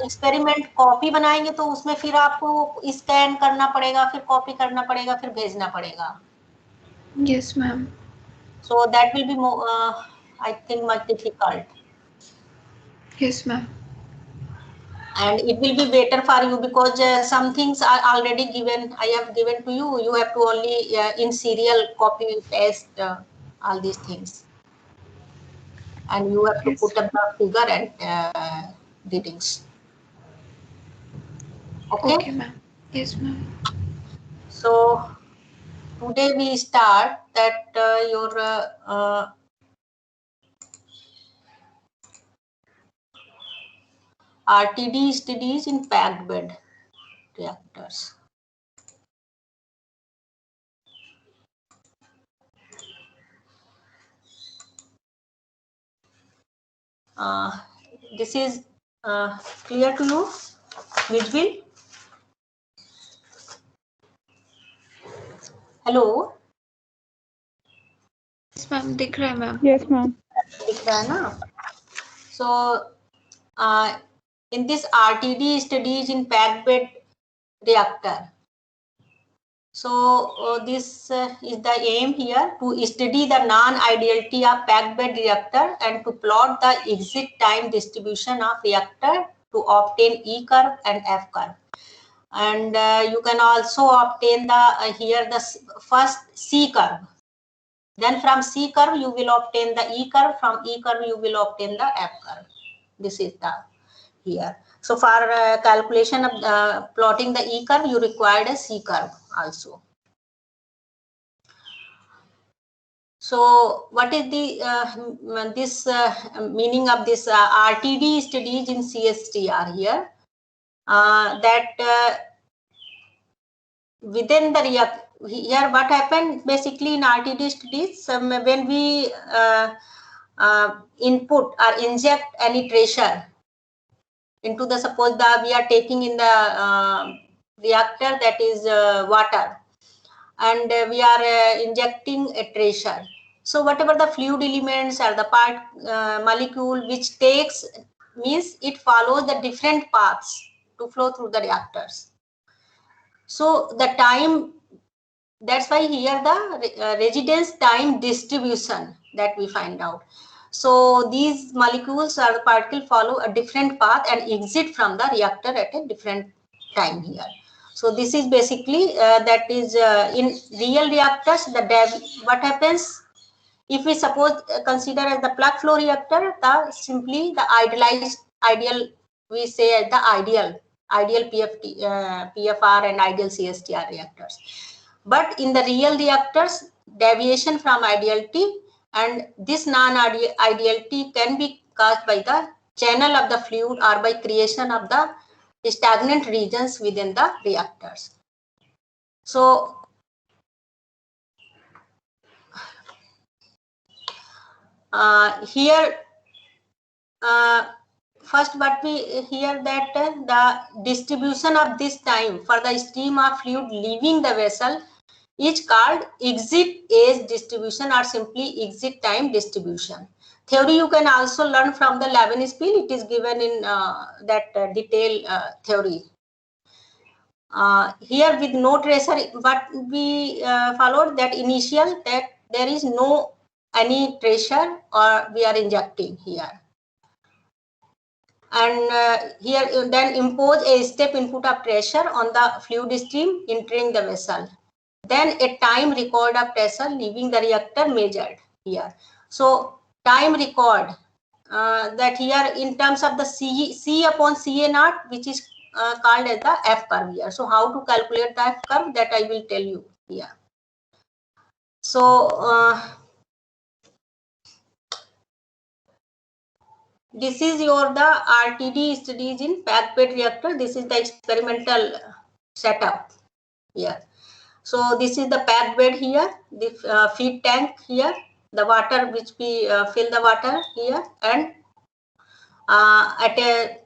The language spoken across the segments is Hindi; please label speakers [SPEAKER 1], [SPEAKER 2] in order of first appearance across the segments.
[SPEAKER 1] एक्सपेरिमेंट कॉपी बनाएंगे तो उसमें फिर आपको स्कैन करना पड़ेगा, फिर कॉपी करना पड़ेगा, फिर भेजना पड़ेगा.
[SPEAKER 2] Yes, ma'am.
[SPEAKER 1] So that will be more, I think, much difficult.
[SPEAKER 2] Yes, ma'am.
[SPEAKER 1] And it will be better for you because some things are already given. I have given to you. You have to only in serial copy paste all these things, and you have to
[SPEAKER 2] Yes.
[SPEAKER 1] put up the figure and readings. Okay.
[SPEAKER 2] Okay, ma'am. Yes, ma'am.
[SPEAKER 1] So today we start that your RTD studies in packed bed reactors. This is clear to you, Vijbil? Hello.
[SPEAKER 2] Yes, ma'am. दिख रहा है ma'am.
[SPEAKER 3] Yes, ma'am.
[SPEAKER 1] दिख रहा है ना? So in this RTD studies in packed bed reactor. So this is the aim here, to study the non-ideality of packed bed reactor and to plot the exit time distribution of reactor to obtain E curve and F curve. And you can also obtain the here the first C curve. Then from C curve you will obtain the E curve. From E curve you will obtain the F curve. This is the here. So for calculation of plotting the E curve, you required a C curve also. So what is the this meaning of this RTD studies in CSTR here? That within the reactor, here what happened basically in RTD studies, when we input or inject any tracer into the, suppose that we are taking in the reactor, that is water, and we are injecting a tracer. So whatever the fluid elements or the part molecule which takes, means it follows the different paths to flow through the reactors. So the time, that's why here the residence time distribution that we find out. So these molecules or the particle follow a different path and exit from the reactor at a different time here. So this is basically that is in real reactors. What happens if we suppose consider as the plug flow reactor, the simply the ideal we say as the ideal PFR and ideal CSTR reactors. But in the real reactors, deviation from ideality and this non-ideality can be caused by the channel of the fluid or by creation of the stagnant regions within the reactors. So here first what we hear that the distribution of this time for the stream of fluid leaving the vessel is called exit age distribution or simply exit time distribution. Theory you can also learn from the Levenspiel. It is given in that detail theory. Here with no tracer, what we followed that initial, that there is no any tracer or we are injecting here. And here then impose a step input of pressure on the fluid stream entering the vessel. Then a time record of pressure leaving the reactor measured here. So time record that here in terms of the C upon CA naught, which is called as the F curve here. So how to calculate the F curve, that I will tell you here. So this is your the RTD studies in packed bed reactor. This is the experimental setup here. So this is the packed bed here, the feed tank here, the water which we fill the water here, and at a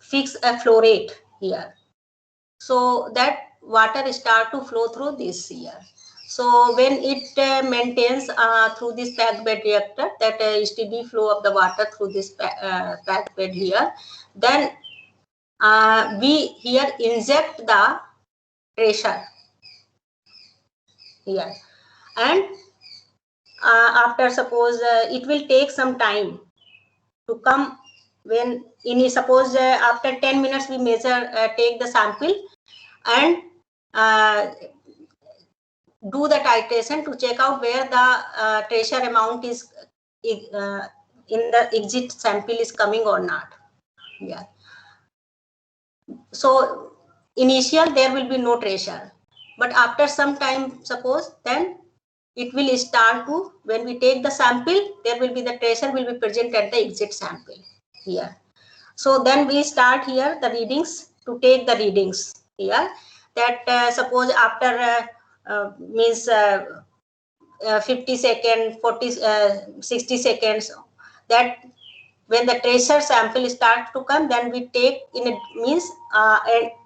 [SPEAKER 1] fix a flow rate here. So that water start to flow through this here. So when it maintains through this packed bed reactor, that steady flow of the water through this packed bed here, then we here inject the pressure here, and after suppose it will take some time to come. When in suppose after 10 minutes we measure, take the sample and do the titration to check out where the pressure amount is in the exit sample is coming or not. Yeah. So initial there will be no pressure, but after some time suppose, then it will start to, when we take the sample, there will be the pressure will be present at the exit sample here. So then we start here the readings, to take the readings here, that suppose after means 50 seconds, 40 60 seconds, that when the tracer sample starts to come, then we take in a means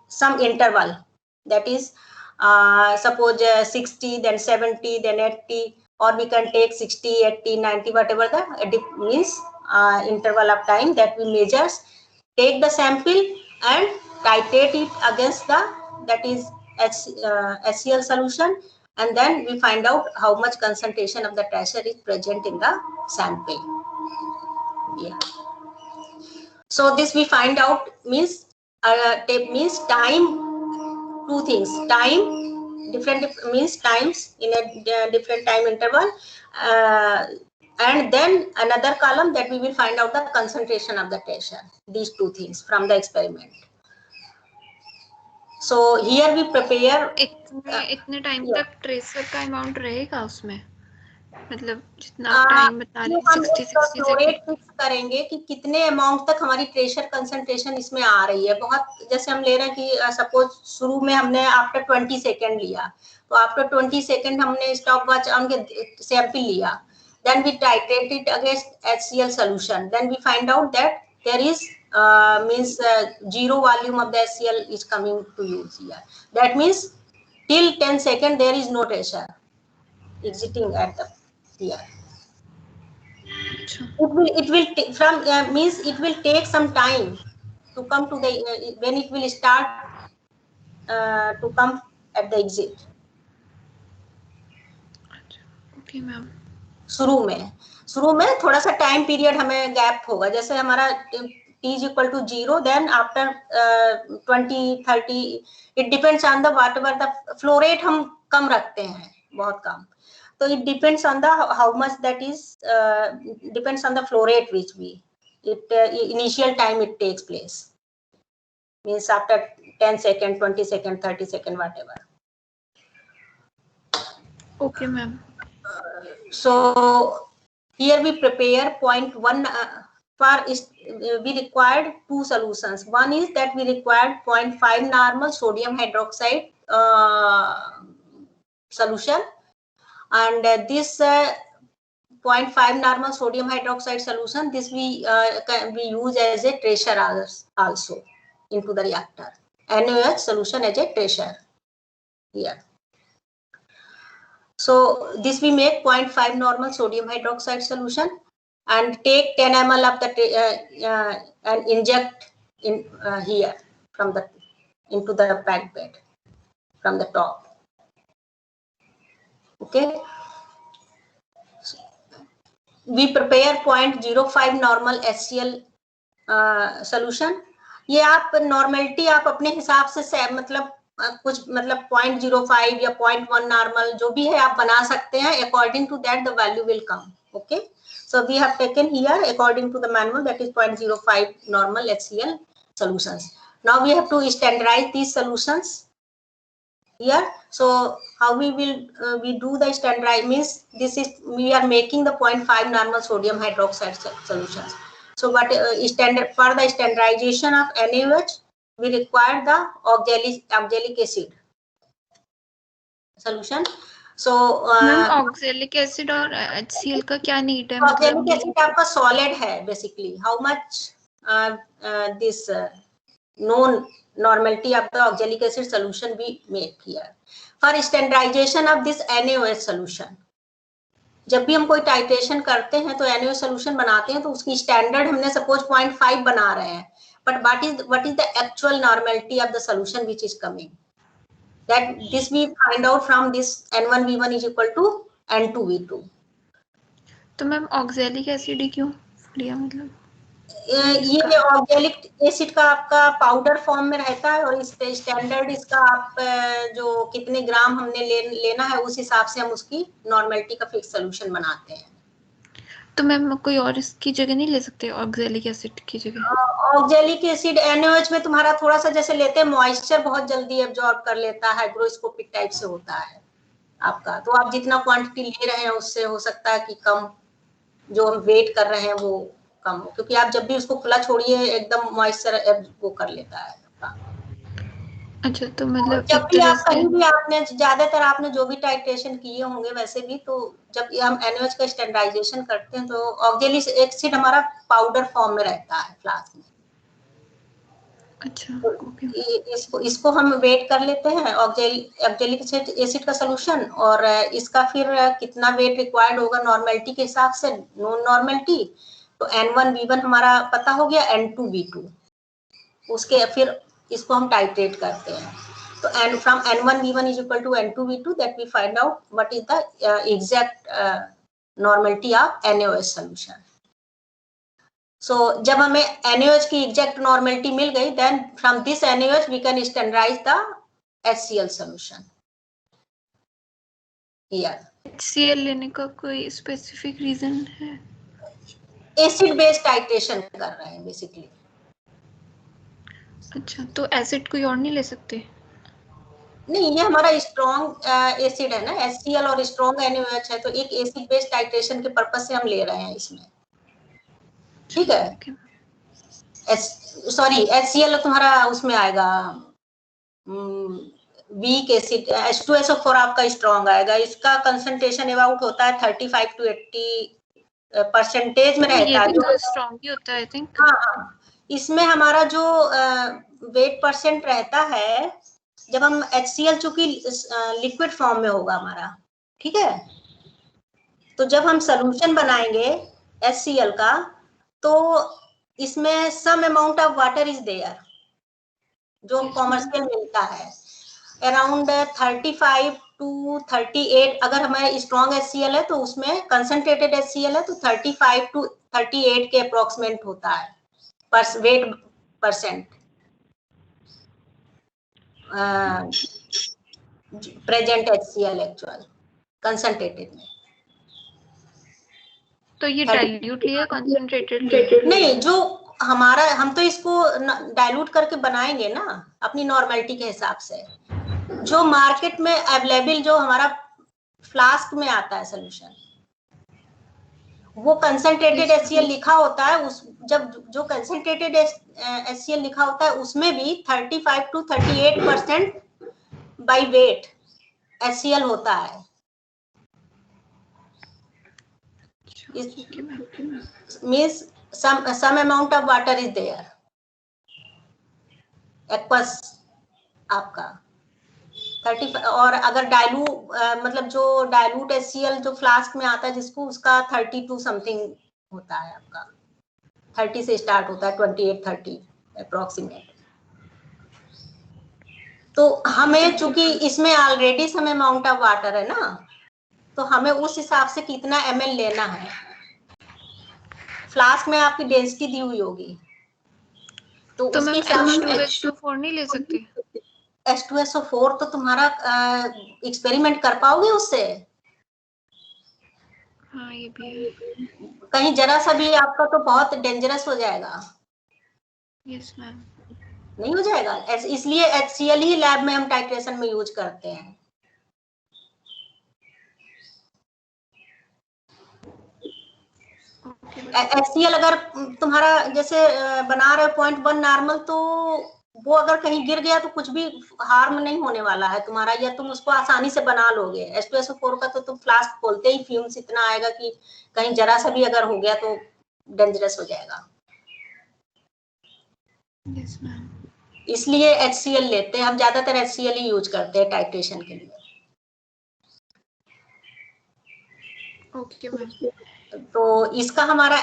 [SPEAKER 1] some interval, that is suppose 60, then 70, then 80, or we can take 60, 80, 90, whatever the means interval of time that we measures, take the sample and titrate it against the, that is HCl solution, and then we find out how much concentration of the tracer is present in the sample. Yeah. So this we find out means means time, two things, time, different means times in a different time interval, and then another column that we will find out the concentration of the tracer. These two things from the experiment. So here we prepare
[SPEAKER 2] इतने टाइम
[SPEAKER 1] yeah.
[SPEAKER 2] तक ट्रेसर का अमाउंट रहेगा उसमें, मतलब जितना
[SPEAKER 1] आ,
[SPEAKER 2] टाइम बता रहे
[SPEAKER 1] हम
[SPEAKER 2] 60
[SPEAKER 1] फ्लोरेट
[SPEAKER 2] सेकंड।
[SPEAKER 1] फिक्स करेंगे कि कितने अमाउंट तक हमारी प्रेशर कंसंट्रेशन इसमें आ रही है। बहुत जैसे हम ले रहे हैं कि सपोज शुरू में हमने आफ्टर 20 सेकंड लिया, तो आफ्टर 20 सेकंड हमने स्टॉप वॉच ऑन के सैंपल लिया, then we titrate it against HCl solution, then we find out that there is means zero volume of the HCl is coming to use here. That means till 10 second there is no pressure exiting at the here. It will from means it will take some time to come to the when it will start to come at the exit.
[SPEAKER 2] Okay ma'am.
[SPEAKER 1] शुरू में थोड़ा सा टाइम पीरियड हमें गैप होगा, जैसे हमारा T is equal to 0, then after 20, 30, it depends on the whatever the flow rate हम कम रखते हैं, बहुत कम, so it depends on the how much that is depends on the flow rate which we initial time it takes place, means after 10 second, 20 second, 30 second, whatever.
[SPEAKER 2] Okay ma'am.
[SPEAKER 1] So here we prepare 0.1 we required two solutions. One is that we required 0.5 normal sodium hydroxide solution, and this 0.5 normal sodium hydroxide solution, this we use as a tracer also into the reactor. NaOH solution as a tracer here. So this we make 0.5 normal sodium hydroxide solution and take 10 ml of the and inject in here from the into the packed bed from the top. Okay. We prepare 0.05 normal HCl solution. ये आप नॉर्मेलिटी आप अपने हिसाब से मतलब कुछ मतलब 0.05 या 0.1 नॉर्मल जो भी है आप बना सकते हैं, according to that the value will come. Okay, so we have taken here according to the manual, that is 0.05 normal HCl solutions. Now we have to standardize these solutions here. So how we will we do the standardize means this is we are making the 0.5 normal sodium hydroxide solutions. So what standard for the standardization of NaOH, we require the oxalic acid solution. So
[SPEAKER 2] oxalic acid और HCl का क्या need है?
[SPEAKER 1] oxalic acid आपका solid है basically. How much this known normality of the oxalic acid solution we make here. For standardisation of this NaOH solution, जब भी हम कोई टाइट्रेशन करते हैं तो NaOH सोल्यूशन बनाते हैं तो उसकी स्टैंडर्ड हमने सपोज 0.5 बना रहे हैं, but what is the actual normality of the solution which is coming, that this we find out from this N1V1 is equal to N2V2.
[SPEAKER 2] तो मैम ऑक्सैलिक एसिड ही क्यों लिया, मतलब
[SPEAKER 1] ये ऑक्सैलिक एसिड का आपका पाउडर फॉर्म में रहता है और इस स्टैंडर्ड इसका आप जो कितने ग्राम हमने लेना है उस हिसाब से हम उसकी नॉर्मेलिटी का फिक्स सोल्यूशन बनाते हैं।
[SPEAKER 2] तो मैम कोई और इसकी जगह नहीं ले सकते ऑक्सैलिक एसिड की जगह?
[SPEAKER 1] ऑक्सैलिक एसिड NaOH में तुम्हारा थोड़ा सा जैसे लेते हैं, मॉइस्चर बहुत जल्दी एब्जॉर्ब कर लेता है, हाइग्रोस्कोपिक टाइप से होता है आपका, तो आप जितना क्वांटिटी ले रहे हैं उससे हो सकता है कि कम, जो हम वेट कर रहे हैं वो कम हो, क्योंकि आप जब भी उसको खुला छोड़िए एकदम मॉइस्चर वो कर लेता है आपका।
[SPEAKER 2] अच्छा, तो मतलब
[SPEAKER 1] जब
[SPEAKER 2] एक
[SPEAKER 1] भी
[SPEAKER 2] तरह
[SPEAKER 1] आप
[SPEAKER 2] से
[SPEAKER 1] कहीं भी आपने ज्यादातर आपने जो भी टाइट्रेशन किए होंगे वैसे भी, तो जब हम NaOH का स्टैंडर्डाइजेशन करते हैं तो ऑक्सैलिक एसिड हमारा पाउडर फॉर्म में रहता है फ्लास्क में।
[SPEAKER 2] अच्छा, ओके।
[SPEAKER 1] इसको हम वेट कर लेते हैं ऑक्सैलिक एसिड का सोल्यूशन, और इसका फिर कितना वेट रिक्वायर्ड होगा नॉर्मेलिटी के हिसाब से, नॉन नॉर्मेलिटी, तो N1V1 हमारा पता हो गया, N2V2, उसके फिर इसको हम टाइट्रेट करते हैं, तो from N1V1 is equal to N2V2 that we find out what is the exact normality of NaOH solution. So जब हमें NaOH की एग्जैक्ट नॉर्मेलिटी मिल गई, then from this NaOH we can standardize the HCl solution here.
[SPEAKER 2] HCl लेने का कोई स्पेसिफिक रीजन है?
[SPEAKER 1] एसिड बेस्ड टाइट्रेशन कर रहे हैं बेसिकली।
[SPEAKER 2] अच्छा, तो एसिड कोई और नहीं ले सकते?
[SPEAKER 1] नहीं, ये हमारा स्ट्रॉन्ग एसिड है ना, HCl और स्ट्रॉन्ग NaOH है, तो एक एसिड बेस्ड टाइट्रेशन के पर्पस से हम ले रहे हैं इसमें, ठीक है। सॉरी, HCl तुम्हारा उसमें आएगा वीक एसिड, H2SO4 आपका स्ट्रॉन्ग आएगा, इसका कंसंट्रेशन अबाउट होता है 35 to 80% में रहता है।
[SPEAKER 2] तो स्ट्रॉन्ग ही होता है आई थिंक।
[SPEAKER 1] हाँ, इसमें हमारा जो वेट परसेंट रहता है, जब हम HCl चूंकि लिक्विड फॉर्म में होगा हमारा, ठीक है, तो जब हम सोल्यूशन बनाएंगे HCl का, तो इसमें some amount of water is there, जो कॉमर्शियल मिलता है, अराउंड 35 to 38, अगर हमारे स्ट्रॉन्ग HCl है तो उसमें कंसंट्रेटेड HCl है तो 35 to 38 के अप्रोक्सीमेट होता है wait percent present HCl actual concentrated में।
[SPEAKER 2] तो ये डाइल्यूट लिया कंसंट्रेटेड
[SPEAKER 1] नहीं, जो हमारा, हम तो इसको डाइल्यूट करके बनाएंगे ना अपनी नॉर्मेलिटी के हिसाब से, जो मार्केट में अवेलेबल जो हमारा फ्लास्क में आता है सोल्यूशन, वो कंसंट्रेटेड HCl लिखा होता है, उस जब जो कंसंट्रेटेड HCl लिखा होता है उसमें भी 35 to 38% बाय वेट HCl होता है। Means some amount of water is there aqueous आपका 35, और अगर मतलब जो डाइल्यूट HCl जो फ्लास्क में आता है जिसको, उसका 32 समथिंग होता है आपका, 30 से स्टार्ट होता है, 28-30 अप्रोक्सीमेट। तो हमें चूंकि इसमें already some amount of water है ना, तो हमें उस हिसाब से कितना ml लेना है, फ्लास्क में आपकी डेंसिटी दी हुई होगी, तो उसके हिसाब से
[SPEAKER 2] H2SO4 नहीं ले सकते?
[SPEAKER 1] H2SO4 तो तुम्हारा एक्सपेरिमेंट कर पाओगे उससे?
[SPEAKER 2] हाँ, ये भी है।
[SPEAKER 1] कहीं जरा सा भी आपका तो बहुत डेंजरस हो जाएगा।
[SPEAKER 2] Yes ma'am.
[SPEAKER 1] नहीं हो जाएगा, इसलिए HCl ही लैब में हम टाइट्रेशन में यूज करते हैं। HCl अगर तुम्हारा जैसे बना रहे 0.1 नॉर्मल, तो वो अगर कहीं गिर गया तो कुछ भी हार्म नहीं होने वाला है तुम्हारा, या तुम उसको आसानी से बना लोगे। H2SO4 का तो तुम फ्लास्क खोलते ही फ्यूम्स इतना आएगा कि कहीं जरा सा भी अगर हो गया तो डेंजरस हो जाएगा।
[SPEAKER 2] Yes ma'am.
[SPEAKER 1] इसलिए HCl लेते हैं हम, ज्यादातर HCl ही यूज करते हैं टाइट्रेशन के लिए।
[SPEAKER 2] Okay ma'am.
[SPEAKER 1] तो इसका हमारा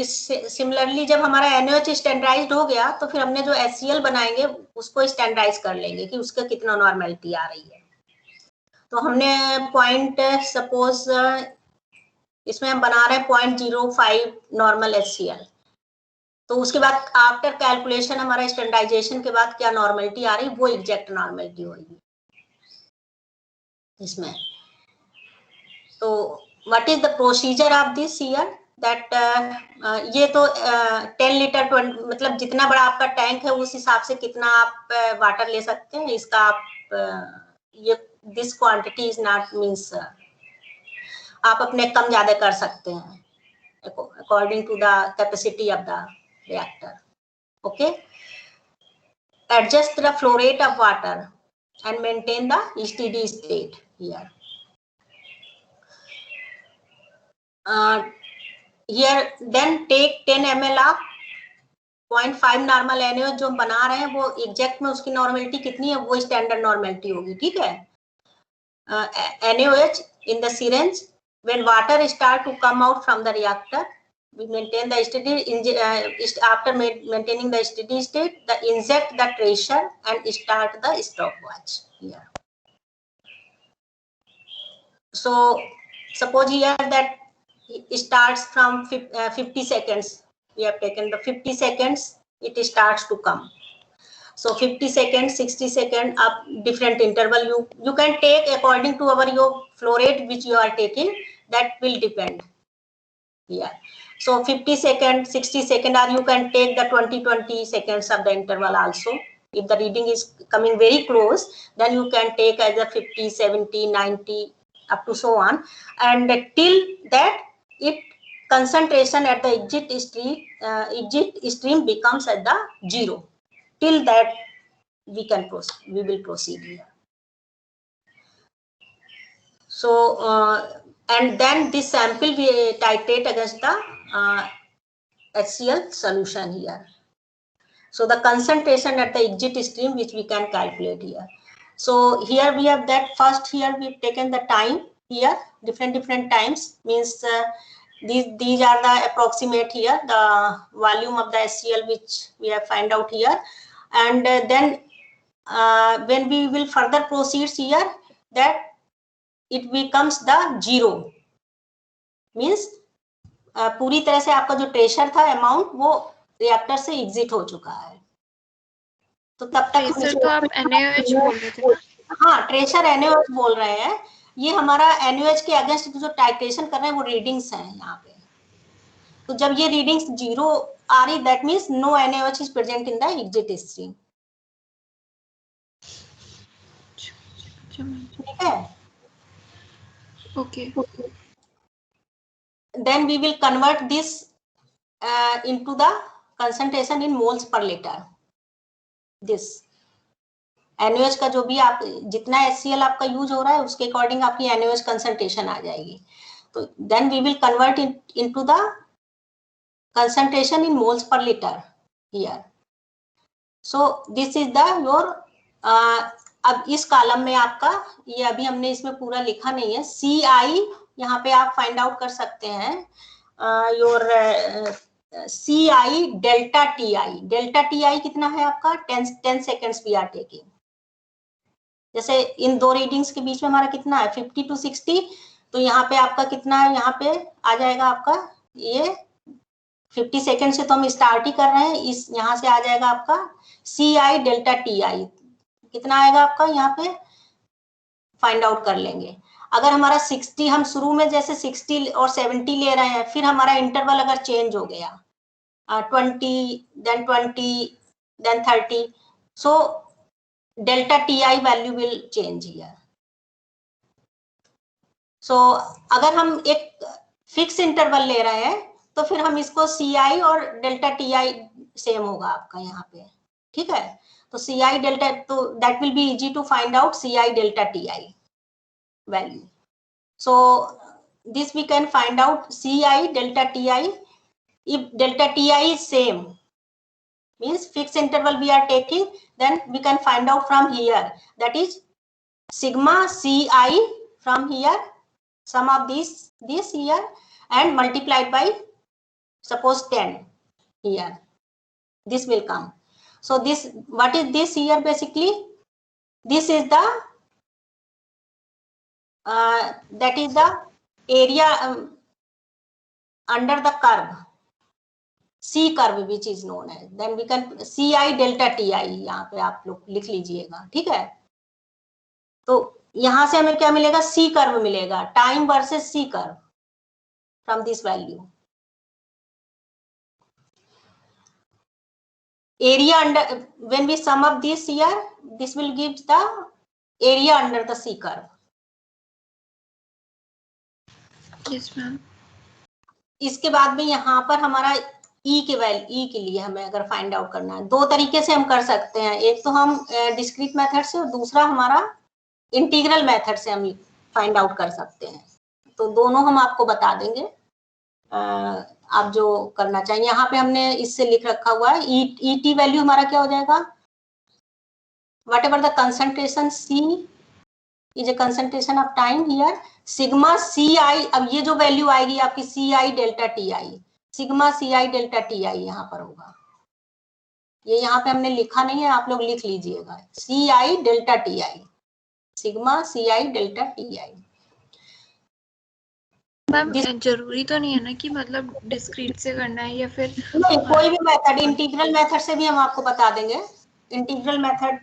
[SPEAKER 1] सिमिलरली जब हमारा NaOH स्टैंडर्डाइज्ड हो गया तो फिर हमने जो HCl बनाएंगे उसको स्टैंडर्डाइज कर लेंगे कि उसका कितना नॉर्मेलिटी आ रही है। तो हमने पॉइंट सपोज इसमें हम बना रहे हैं 0.05 नॉर्मल HCl। तो उसके बाद आफ्टर कैलकुलेशन हमारा स्टैंडर्डाइजेशन के बाद क्या नॉर्मेलिटी आ रही वो एग्जैक्ट नॉर्मेलिटी होगी इसमें। तो what is the procedure of this here that ये तो 10 लीटर मतलब जितना बड़ा आपका टैंक है उस हिसाब से कितना आप वाटर ले सकते हैं। इसका आप ये this quantity is not means आप अपने कम ज्यादा कर सकते हैं according to the capacity of the reactor. Okay, adjust the flow rate of water and maintain the steady state here. Here then take 10 ml of 0.5 normal NaOH जो हम बना रहे हैं वो एग्जैक्ट में उसकी नॉर्मेलिटी कितनी है वो स्टैंडर्ड नॉर्मेलिटी होगी। ठीक है, NaOH in the syringe when water start to come out from the reactor we maintain the steady after maintaining the steady state the inject the tracer and start the stopwatch here. So suppose here that it starts from 50 seconds we have taken the 50 seconds it starts to come. So 50 seconds 60 seconds up different interval you can take according to your flow rate which you are taking, that will depend here. So 50 seconds 60 seconds or you can take the 20 seconds of the interval also. If the reading is coming very close then you can take either 50 70 90 up to so on, and till that it concentration at the exit stream becomes at the 0. Till that we will proceed here. So and then this sample we titrate against the HCl solution here. So the concentration at the exit stream which we can calculate here. So here we have that first here we've taken the time here different times means these are the approximate here the volume of the HCl which we have find out here, and then when we will further proceed here that it becomes the 0 means पूरी तरह से आपका जो ट्रेशर था अमाउंट वो रिएक्टर से एग्जिट हो चुका है। तो तब तक
[SPEAKER 2] ट्रेशर तो आप NaOH बोल रहे थे ना? हाँ,
[SPEAKER 1] ट्रेशर NaOH बोल रहे हैं। ये हमारा NaOH के अगेंस्ट जो टाइट्रेशन कर रहे हैं वो रीडिंग्स हैं यहाँ पे। तो जब ये रीडिंग्स 0 आ रही that means no NaOH is present in the exit stream. ठीक है,
[SPEAKER 2] okay.
[SPEAKER 1] Then we will convert this into the concentration in moles per liter. This NaOH का जो भी आप जितना HCl आपका यूज हो रहा है उसके अकॉर्डिंग आपकी NaOH कंसंट्रेशन आ जाएगी। तो then we will convert it into the concentration in moles per liter here. So this is the your अब इस कॉलम में आपका ये अभी हमने इसमें पूरा लिखा नहीं है। CI यहाँ पे आप फाइंड आउट कर सकते हैं योर CI डेल्टा TI कितना है आपका 10 सेकेंड्स वी आर टेकिंग। जैसे इन दो रीडिंग्स के बीच में हमारा कितना है 50 to 60, तो यहाँ पे आपका कितना है, यहाँ पे आ जाएगा आपका ये 50 सेकेंड से तो हम स्टार्ट ही कर रहे हैं, इस यहाँ से आ जाएगा आपका CI डेल्टा TI कितना आएगा आपका यहाँ पे फाइंड आउट कर लेंगे। अगर हमारा 60 हम शुरू में जैसे 60 और 70 ले रहे हैं, फिर हमारा इंटरवल अगर चेंज हो गया 20 then 30, so delta TI value will change here. So अगर हम एक फिक्स इंटरवल ले रहे हैं तो फिर हम इसको CI और डेल्टा TI सेम होगा आपका यहाँ पे। ठीक है, तो CI डेल्टा, तो that will be easy to find out CI delta TI value. So this we can find out CI delta TI. If delta TI is same means fixed interval we are taking, then we can find out from here, that is sigma CI from here sum of this year and multiplied by suppose 10 here, this will come. So this, what is this year? Basically this is the that is the area under the curve, C curve which is known as, then we can CI delta TI यहाँ पे आप लोग लिख लीजिएगा, ठीक है। तो यहां से हमें क्या मिलेगा? C कर्व मिलेगा, time versus C curve from this value. area under, when we sum up this here, this will give the area under the C curve.
[SPEAKER 2] Yes ma'am.
[SPEAKER 1] इसके बाद में यहाँ पर हमारा E के वैल्यू, E के लिए हमें अगर फाइंड आउट करना है, दो तरीके से हम कर सकते हैं, एक तो हम डिस्क्रीट मेथड से और दूसरा हमारा इंटीग्रल मेथड से हम फाइंड आउट कर सकते हैं। तो दोनों हम आपको बता देंगे, आप जो करना चाहिए। यहाँ पे हमने इससे लिख रखा हुआ है ET वैल्यू हमारा क्या हो जाएगा, what ever the concentration C is a concentration of time here, sigma CI, अब ये जो वैल्यू आएगी आपकी CI delta TI, sigma CI delta TI यहाँ पर होगा। ये यहाँ पे हमने लिखा नहीं है, आप लोग लिख लीजिएगा, CI delta TI, sigma CI delta TI।
[SPEAKER 2] Ma'am जरूरी तो नहीं है ना कि मतलब डिस्क्रीट से करना है या फिर
[SPEAKER 1] नहीं, कोई भी मेथड, इंटीग्रल मेथड से भी हम आपको बता देंगे, इंटीग्रल मेथड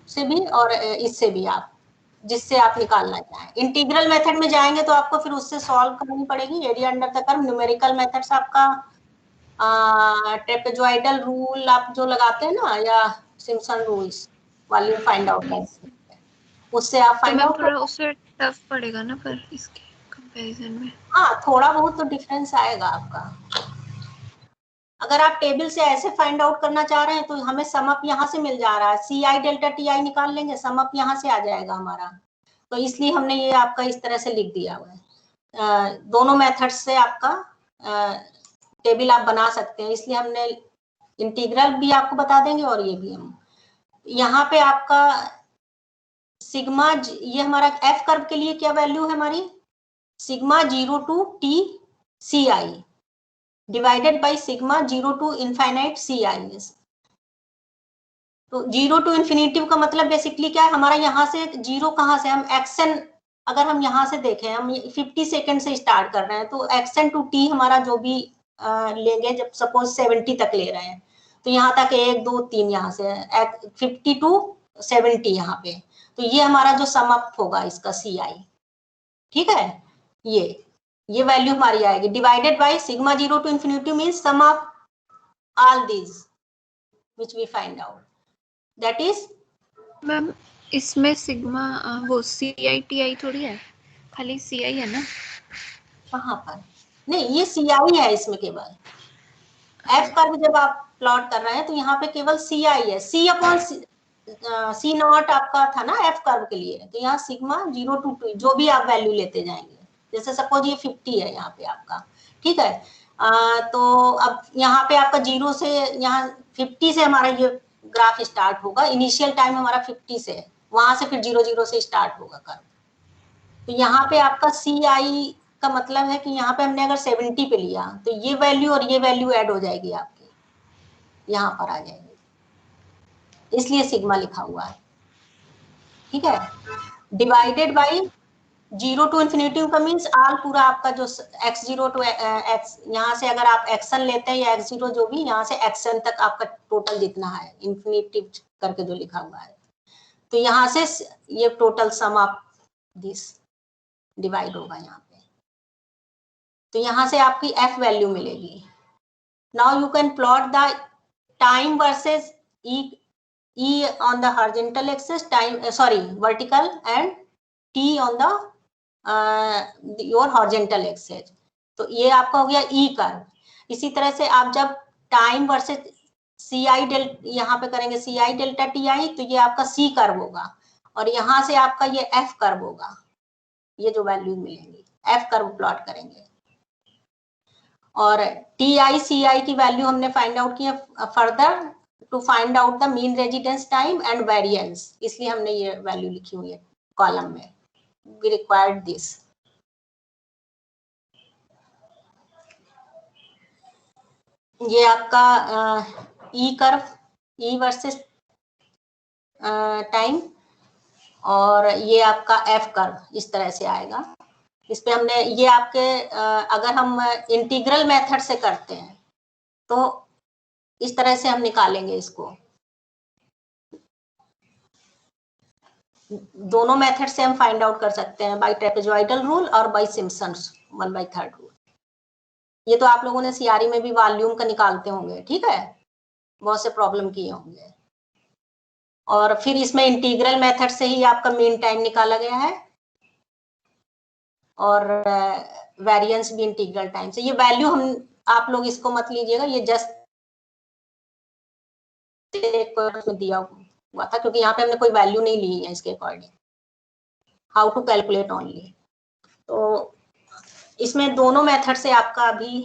[SPEAKER 1] से भी और इससे भी, आप जिससे आप निकालना चाहें। इंटीग्रल मेथड में जाएंगे तो आपको फिर उससे सॉल्व करनी पड़ेगी, area under the curve. Numerical method से आपका ट्रेपेजॉइडल रूल आप जो लगाते हैं ना, या सिम्पसन रूल्स वाली फाइंड आउट कर सकते हैं, उससे आप फाइंड आउट कर।
[SPEAKER 2] उससे टफ पड़ेगा ना पर इसके कंपैरिजन में।
[SPEAKER 1] हाँ, थोड़ा बहुत तो डिफरेंस आएगा आपका। अगर आप टेबल से ऐसे फाइंड आउट करना चाह रहे हैं तो हमें सम अप यहाँ से मिल जा रहा है, CI डेल्टा TI निकाल लेंगे, सम अप यहाँ से आ जाएगा हमारा। तो इसलिए हमने ये आपका इस तरह से लिख दिया हुआ है। दोनों मेथड से आपका टेबल आप बना सकते हैं, इसलिए हमने इंटीग्रल भी आपको बता देंगे और ये भी हम यहाँ पे आपका सिग्मा, ये हमारा एफ कर्व के लिए क्या वैल्यू है हमारी, sigma 0 to T CI divided by sigma 0 to infinite CI। तो 0 to इन्फिनिटिव का मतलब बेसिकली क्या है, हमारा यहाँ से जीरो कहाँ से, हम एक्सन, अगर हम यहाँ से देखें, हम 50 सेकेंड से स्टार्ट कर रहे हैं, तो एक्सन टू T हमारा जो भी लेंगे, जब सपोज 70 तक ले रहे हैं, तो यहाँ तक 1 2 3 यहाँ से 50 to 70 यहाँ पे, तो ये हमारा जो सम अप होगा इसका CI, ठीक है। ये वैल्यू हमारी आएगी, divided by sigma 0 to infinity means sum of all these which we find out, that is.
[SPEAKER 2] Ma'am इसमें सिग्मा वो CI TI थोड़ी है, खाली CI है ना?
[SPEAKER 1] कहाँ पर? नहीं, ये CI है इसमें केवल। एफ कर्व जब आप प्लॉट कर रहे हैं तो यहाँ पे केवल CI है, C नॉट आपका था ना एफ कर्व के लिए, तो यहाँ सिग्मा 0 to 2 जो भी आप वैल्यू लेते जाएंगे, जैसे सपोज ये 50 है यहाँ पे आपका, ठीक है। तो अब यहाँ पे आपका 0 से, यहाँ 50 से हमारा ये ग्राफ स्टार्ट होगा, इनिशियल टाइम हमारा 50 से है, वहां से फिर 0 0 से स्टार्ट होगा कर्व। तो यहाँ पे आपका CI का मतलब है कि यहाँ पे हमने अगर 70 पे लिया तो ये वैल्यू और ये वैल्यू ऐड हो जाएगी आपकी, यहाँ पर आ जाएगी, इसलिए सिग्मा लिखा हुआ है, ठीक है। डिवाइडेड बाई 0 to इन्फिनिटी का मीन्स आल पूरा आपका जो x0 to x, यहाँ से अगर आप एक्शन लेते हैं या x0 जो भी, यहाँ से xn तक आपका टोटल जितना है इन्फिनिटी करके जो लिखा हुआ है, तो यहाँ से ये total sum of this divide होगा यहाँ पे, तो यहाँ से आपकी f वैल्यू मिलेगी। Now you can plot the time versus E on the horizontal axis, time vertical, and T on the your horizontal axis। तो ये आपका हो गया E कर्व। इसी तरह से आप जब टाइम वर्सेस CI डेल्टा यहाँ पे करेंगे, CI डेल्टा TI, तो ये आपका C कर्व होगा, और यहाँ से आपका ये F कर्व होगा, ये जो वैल्यू मिलेंगी F कर्व प्लॉट करेंगे। और TI CI की वैल्यू हमने फाइंड आउट किया further to find out the mean residence time and variance, इसलिए हमने ये वैल्यू लिखी हुई है कॉलम में, वी रिक्वायर्ड दिस। ये आपका ई कर्व, ई वर्सेस टाइम, और ये आपका एफ कर्व इस तरह से आएगा। इस पे हमने ये आपके अगर हम इंटीग्रल मेथड से करते हैं तो इस तरह से हम निकालेंगे इसको। दोनों मेथड से हम फाइंड आउट कर सकते हैं, बाय ट्रेपेजॉइडल रूल और बाय सिम्पसन्स 1/3 रूल। ये तो आप लोगों ने सीआरई में भी वॉल्यूम का निकालते होंगे, ठीक है, बहुत से प्रॉब्लम किए होंगे। और फिर इसमें इंटीग्रल मेथड से ही आपका मीन टाइम निकाला गया है, और वेरिएंस भी इंटीग्रल टाइम से। ये वैल्यू हम, आप लोग इसको मत लीजिएगा, ये जस्ट दिया हुआ था, क्योंकि यहाँ पे हमने कोई वैल्यू नहीं ली है इसके according, how to calculate only. तो इसमें दोनों मेथड से आपका अभी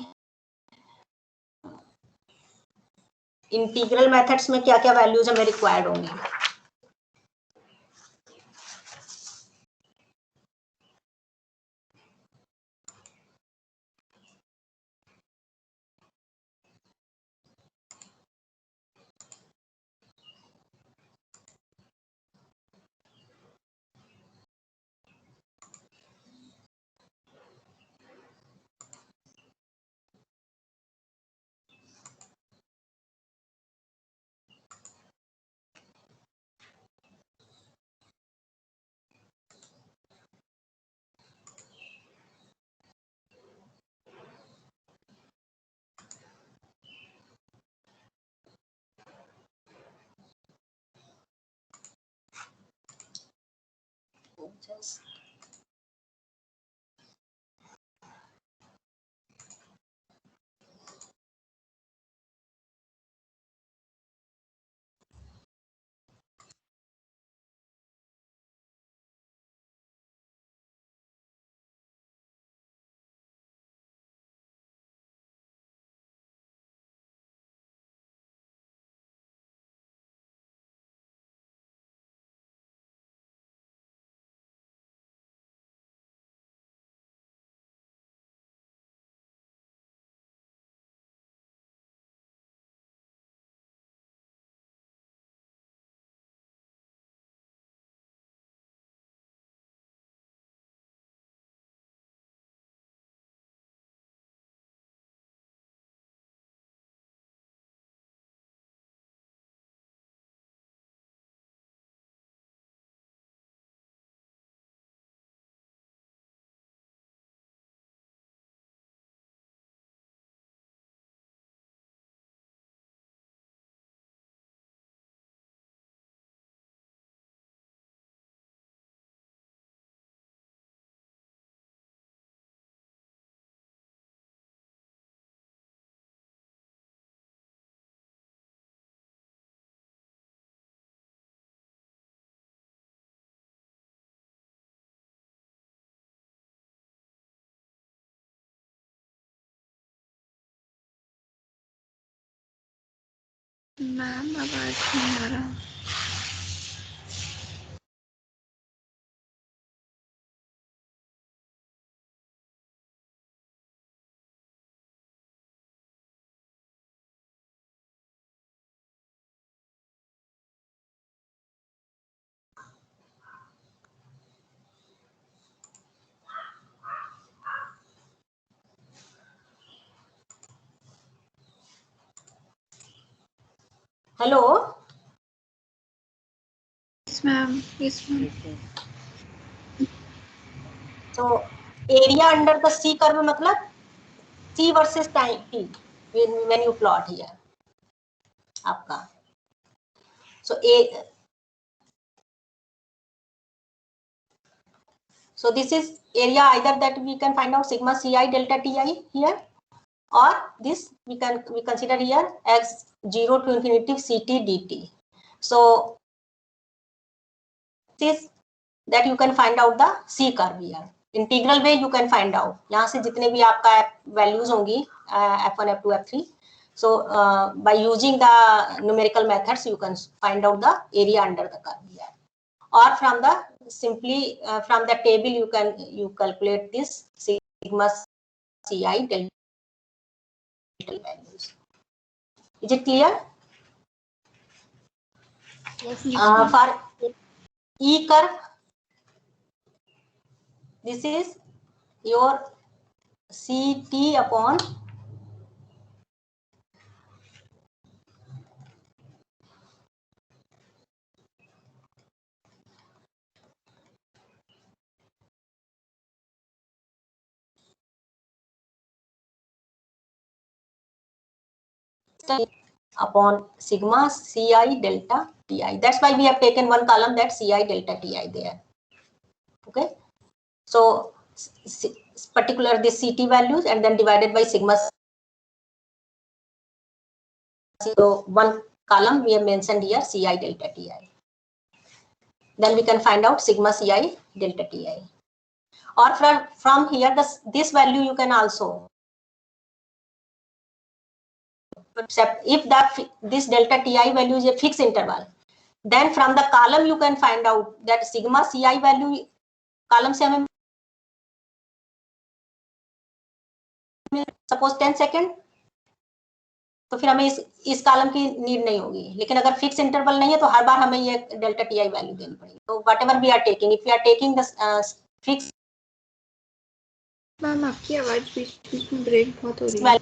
[SPEAKER 1] इंटीग्रल मेथड्स में क्या क्या वैल्यूज हमें रिक्वायर्ड होंगी।
[SPEAKER 2] मैम आवाज नहीं आ रहा।
[SPEAKER 1] Hello,
[SPEAKER 2] yes ma'am, yes ma'am.
[SPEAKER 1] तो area under the C curve मतलब C versus time T when you plot here आपका। So so this is area either that we can find out sigma ci delta ti here, or this we consider here as 0 to infinity ct dt. So this that you can find out the c curve here. Integral way you can find out, यहाँ से जितने भी आपका वैल्यूज होंगी f1 f2 f3, so by using the numerical methods you can find out the area under the curve here, or from the simply from the table you calculate this sigma ci delta values. Is it clear?
[SPEAKER 2] Yes.
[SPEAKER 1] For E curve, this is your CT upon upon sigma Ci delta Ti. That's why we have taken one column, that Ci delta Ti there. Okay. So particular this CT values and then divided by sigma. So one column we have mentioned here, Ci delta Ti. Then we can find out sigma Ci delta Ti. Or from here, this value you can also, except if this delta Ti value is a fixed interval, then from the column you can find out that sigma Ci value, column से हमें सपोज 10 सेकेंड, तो फिर हमें इस कॉलम की नीड नहीं होगी. लेकिन अगर फिक्स इंटरवल नहीं है तो हर बार हमें ये डेल्टा टी आई वैल्यू देनी पड़ेगी. तो whatever we are taking, if you are taking the fix.
[SPEAKER 2] Ma'am आपकी आवाज बीच में ब्रेक बहुत हो रही है.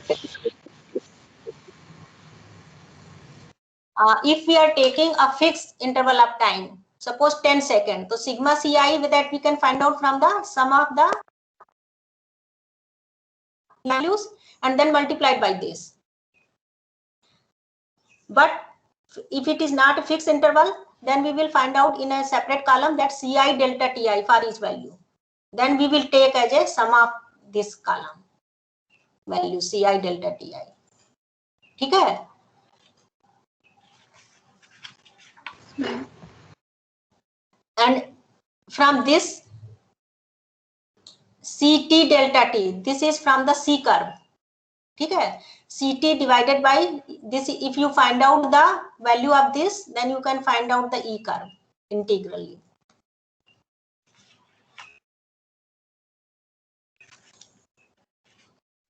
[SPEAKER 1] If we are taking a fixed interval of time, suppose 10 seconds, so sigma Ci with that we can find out from the sum of the values and then multiplied by this. But if it is not a fixed interval, then we will find out in a separate column that Ci delta Ti for each value. Then we will take as a sum of this column value Ci delta Ti. ठीक है? And from this Ct delta T, this is from the C curve. ठीक है? Ct divided by this, if you find out the value of this, then you can find out the E curve integrally.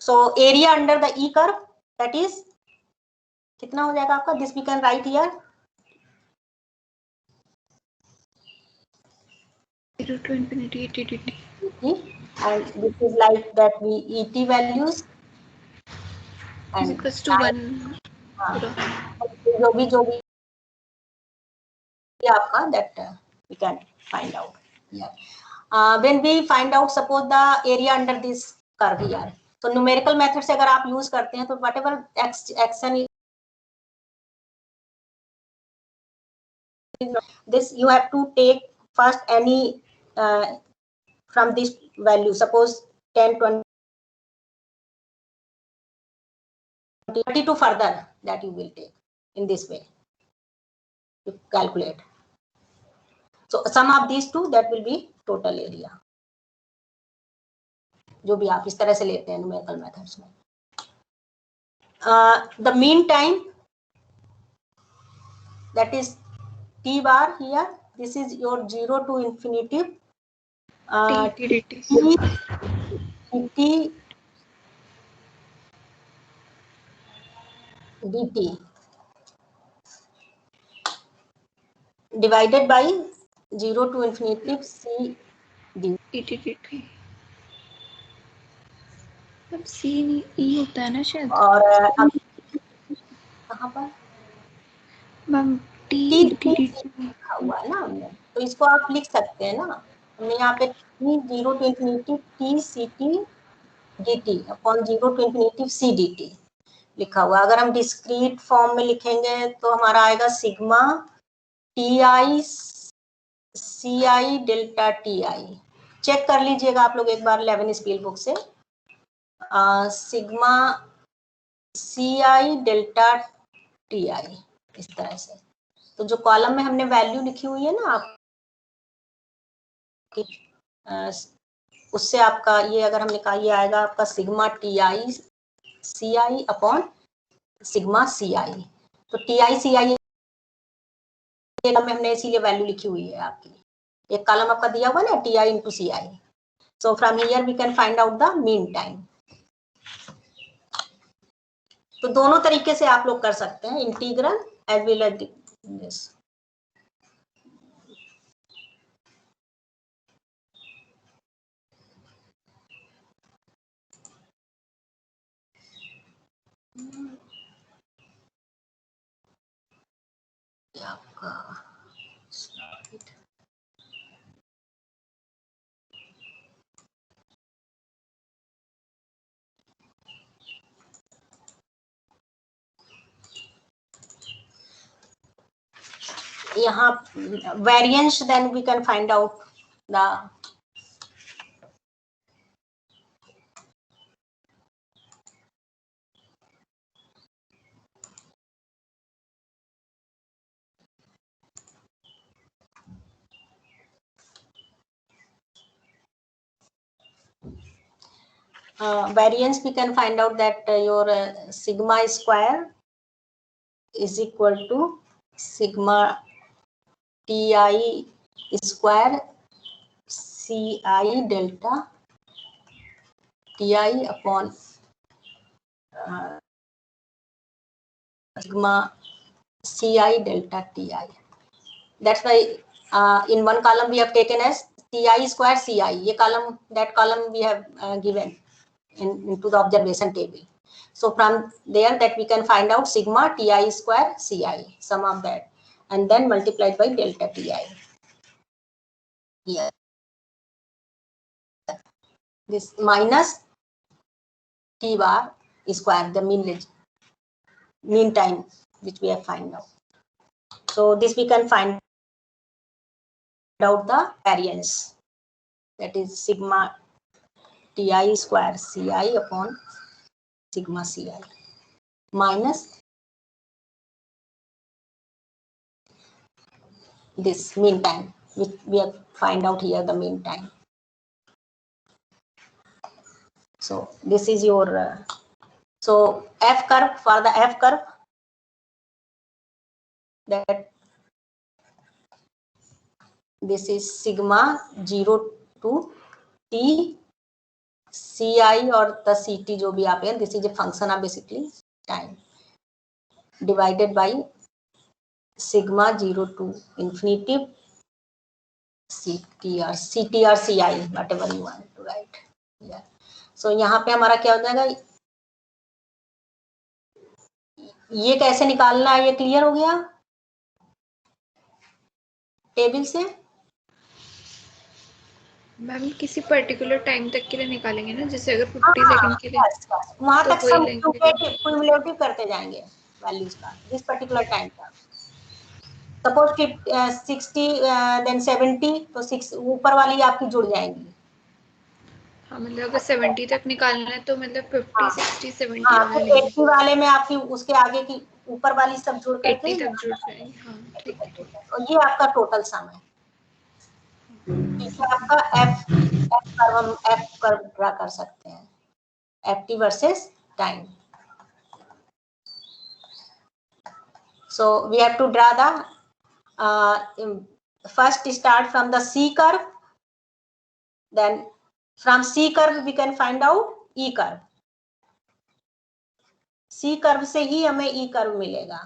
[SPEAKER 1] So area under the E curve, that is कितना हो जाएगा आपका? This we can write here.
[SPEAKER 2] 0 to infinity et dt.
[SPEAKER 1] And this is like that we ET values.
[SPEAKER 2] Is equals to 1.
[SPEAKER 1] जो भी आपका that we can find out here. When we find out suppose the area under this curve here, तो numerical method से अगर आप use करते हैं तो whatever action this you have to take first any from this value, suppose 10, 20, 30 to further, that you will take in this way to calculate. So sum of these two, that will be total area. जो भी आप इस तरह से लेते हैं numerical methods में. The mean time, that is t bar here. This is your 0 to infinity. T dt divided by 0 to infinity C
[SPEAKER 2] dt. अब C E होता है ना शायद.
[SPEAKER 1] और कहाँ पर
[SPEAKER 2] मैम T
[SPEAKER 1] लिखा हुआ है ना हमने, तो इसको आप लिख सकते हैं ना. हमने यहाँ पे 0 to infinity T Ct dt upon 0 to infinity C dt लिखा हुआ. अगर हम डिस्क्रीट फॉर्म में लिखेंगे तो हमारा आएगा sigma Ti Ci delta Ti. Check कर लीजिएगा आप लोग एक बार 11 स्पील बुक से. सिग्मा Ci डेल्टा Ti इस तरह से. तो जो कॉलम में हमने वैल्यू लिखी हुई है ना आप, उससे आपका ये अगर हमने कहा ये आएगा आपका sigma Ti Ci upon sigma Ci. तो Ti Ci में हमने इसीलिए वैल्यू लिखी हुई है आपकी. एक कॉलम आपका दिया हुआ ना Ti into Ci. So from here we can find out the mean time. तो दोनों तरीके से आप लोग कर सकते हैं, integral as well as this. आपका यहाँ variance, then we can find out the variance. We can find out that your sigma square is equal to sigma ti square ci delta ti upon sigma ci delta ti. That's why in one column we have taken as ti square ci. Ye column, that column we have given into the observation table. So from there that we can find out sigma ti square ci, sum of that, and then multiplied by delta ti. Here this minus t bar square, the mean time which we have find out. So this we can find out the variance, that is sigma ti square ci upon sigma ci minus this mean time, which we have find out here, the mean time. So this is your so f curve, for the f curve, that this is sigma 0 to t ci or the ct जो भी आप हैं, this is a function of basically time divided by sigma 0 to infinity ct or ci, whatever you want to write. Yeah. So यहाँ पे हमारा क्या हो जाएगा, ये कैसे निकालना है, ये क्लियर हो गया टेबल से?
[SPEAKER 2] मैम किसी पर्टिकुलर टाइम तक के लिए निकालेंगे ना, जैसे अगर 50 सेकंड के लिए
[SPEAKER 1] वहां
[SPEAKER 2] तो
[SPEAKER 1] तक
[SPEAKER 2] वही
[SPEAKER 1] सब
[SPEAKER 2] लेंगे।
[SPEAKER 1] क्यूमुलेटिव करते जाएंगे वैल्यूज का, दिस पर्टिकुलर टाइम का। सपोज कि 60 देन 70, तो 6 ऊपर वाली आपकी जुड़ जाएंगी।
[SPEAKER 2] हाँ, मतलब अगर 70 तक निकालना है तो मतलब 50, 60, 70
[SPEAKER 1] हाँ,
[SPEAKER 2] वाला
[SPEAKER 1] तो
[SPEAKER 2] लेंगे।
[SPEAKER 1] 80 वाले में आपकी उसके आगे की ऊपर वाली सब जुड़ करके
[SPEAKER 2] 80 तक जुड़ जाएंगे। हाँ, ठीक है, ठीक है।
[SPEAKER 1] और ये आपका टोटल सम है। आपका एफ कर्व, हम एफ कर्व ड्रा कर सकते हैं, FT versus time. So we have to draw the first start from the C curve, then from C curve we can find out E curve. C curve से ही हमें E curve मिलेगा,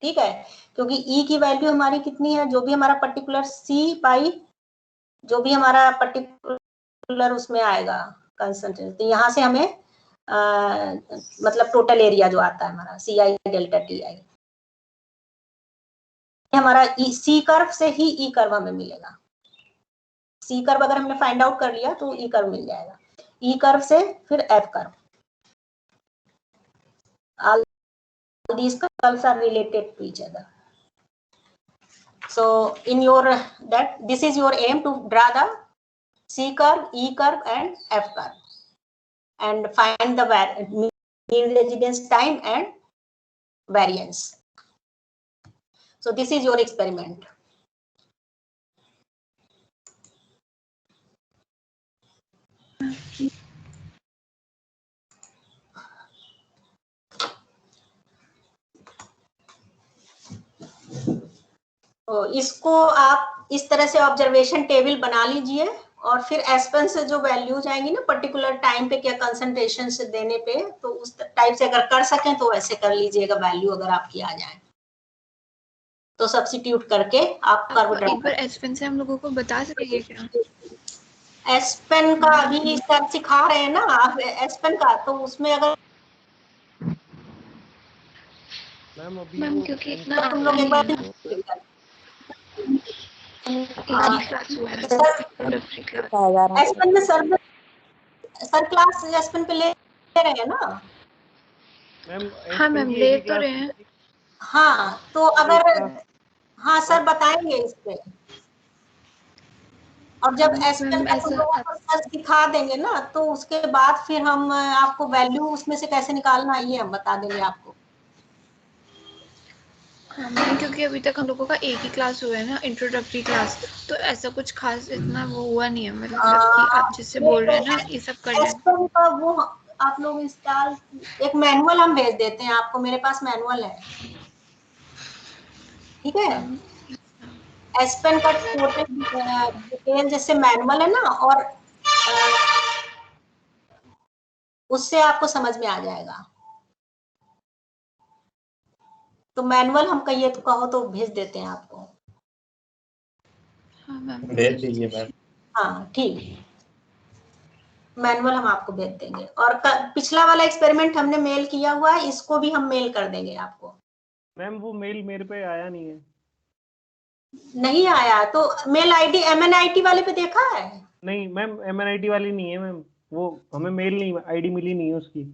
[SPEAKER 1] ठीक है, क्योंकि E की वैल्यू हमारी कितनी है, जो भी हमारा पर्टिकुलर C पाई, जो भी हमारा पर्टिकुलर उसमें आएगा कंसंट्रेशन, तो यहाँ से हमें मतलब टोटल एरिया जो आता है हमारा CI डेल्टा TI, हमारा सी कर्व से ही ई कर्व हमें मिलेगा। सी कर्व अगर हमने फाइंड आउट कर लिया तो ई कर्व मिल जाएगा, ई कर्व से फिर F curve. All these curves are related to each other. So in your that this is your aim to draw the C curve, E curve and F curve and find the mean residence time and variance. So this is your experiment. तो इसको आप इस तरह से ऑब्जर्वेशन टेबल बना लीजिए और फिर एसपेन से जो वैल्यूज आएंगी ना पर्टिकुलर टाइम पे क्या कंसंट्रेशन से देने पे, तो उस टाइप से अगर कर सकें तो वैसे कर लीजिएगा वैल्यू अगर आपकी आ जाए तो सब्स्टिट्यूट करके आप कर्व
[SPEAKER 2] एक बार एसपेन से हम लोगों को बता सकेंगे क्या?
[SPEAKER 1] एसपेन का अभी सर सिखा रहे हैं ना आप एसपेन का, तो उसमें अगर
[SPEAKER 2] मैम क्योंकि इतना
[SPEAKER 1] तुम लोग एक बार एसपेन में सर क्लास एसपेन पे ले रहे हैं ना?
[SPEAKER 2] हाँ मैम ले तो रहे हैं।
[SPEAKER 1] हाँ तो अगर हाँ सर बताएंगे इस पे, और जब एसपेन का तुम लोगों को सर सिखा देंगे ना तो उसके बाद फिर हम आपको वैल्यू उसमें से कैसे निकालना ये हम बता देंगे आपको।
[SPEAKER 2] हाँ मैम क्योंकि अभी तक हम लोगों का एक ही क्लास हुआ है ना, इंट्रोडक्टरी क्लास, तो ऐसा कुछ खास इतना वो हुआ नहीं है, मतलब कि आप जिससे बोल रहे हैं ना ये सब कर लें।
[SPEAKER 1] एसपेन का वो आप लोग इंस्टॉल एक मैनुअल हम भेज देते हैं आपको, मेरे पास मैनुअल है, ठीक है? एसपेन का टोटल डिटेल जैसे मैनुअल है ना, और उससे आपको समझ में आ जाएगा। तो मैनुअल हम कहिए तो कहो तो भेज देते हैं आपको।
[SPEAKER 2] हाँ मैम
[SPEAKER 3] भेज दीजिए मैम।
[SPEAKER 1] हाँ ठीक, मैनुअल हम आपको भेज देंगे। और पिछला वाला एक्सपेरिमेंट हमने मेल किया हुआ है, इसको भी हम मेल कर देंगे आपको।
[SPEAKER 4] मैम वो मेल मेरे पे आया नहीं है।
[SPEAKER 1] नहीं आया तो मेल आईडी MNIT वाले पे देखा है?
[SPEAKER 4] नहीं मैम MNIT वाली नहीं है मैम, वो हमें मेल नहीं आईडी मिली नहीं है उसकी।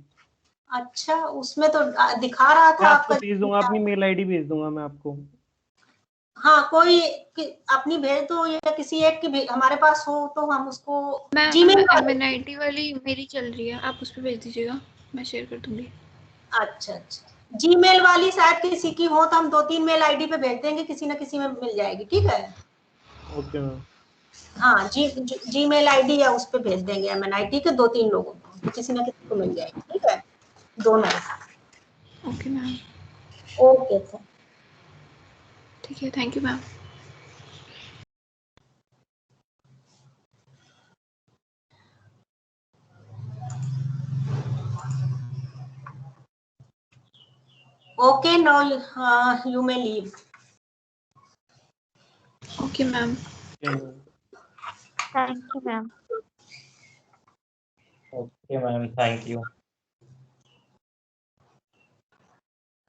[SPEAKER 1] अच्छा उसमें तो दिखा रहा था
[SPEAKER 4] मैं आपको
[SPEAKER 1] आपका।
[SPEAKER 4] भेज दूंगा, अपनी मेल आईडी भेज दूंगा मैं आपको।
[SPEAKER 1] हाँ कोई अपनी भेज दो या किसी एक की हमारे पास हो तो हम उसको
[SPEAKER 2] मैं
[SPEAKER 1] जीमेल
[SPEAKER 2] MNIT वाली मेरी चल रही है, आप उस पर भेज दीजिएगा, मैं शेयर कर दूंगी।
[SPEAKER 1] अच्छा अच्छा जीमेल वाली शायद किसी की हो तो हम 2-3 मेल आईडी पे भेज देंगे, किसी ना किसी में मिल जाएगी, ठीक है?
[SPEAKER 4] Okay ma'am.
[SPEAKER 1] हाँ जीमेल आईडी या उस पे भेज देंगे MNIT के 2-3 लोगों को, किसी ना किसी को मिल जाएगी, ठीक है? दोनों।
[SPEAKER 2] Okay ma'am.
[SPEAKER 1] ओके सर
[SPEAKER 2] ठीक है, thank you ma'am.
[SPEAKER 1] okay now you may leave.
[SPEAKER 2] Okay ma'am.
[SPEAKER 3] Thank you ma'am. Okay ma'am, thank you.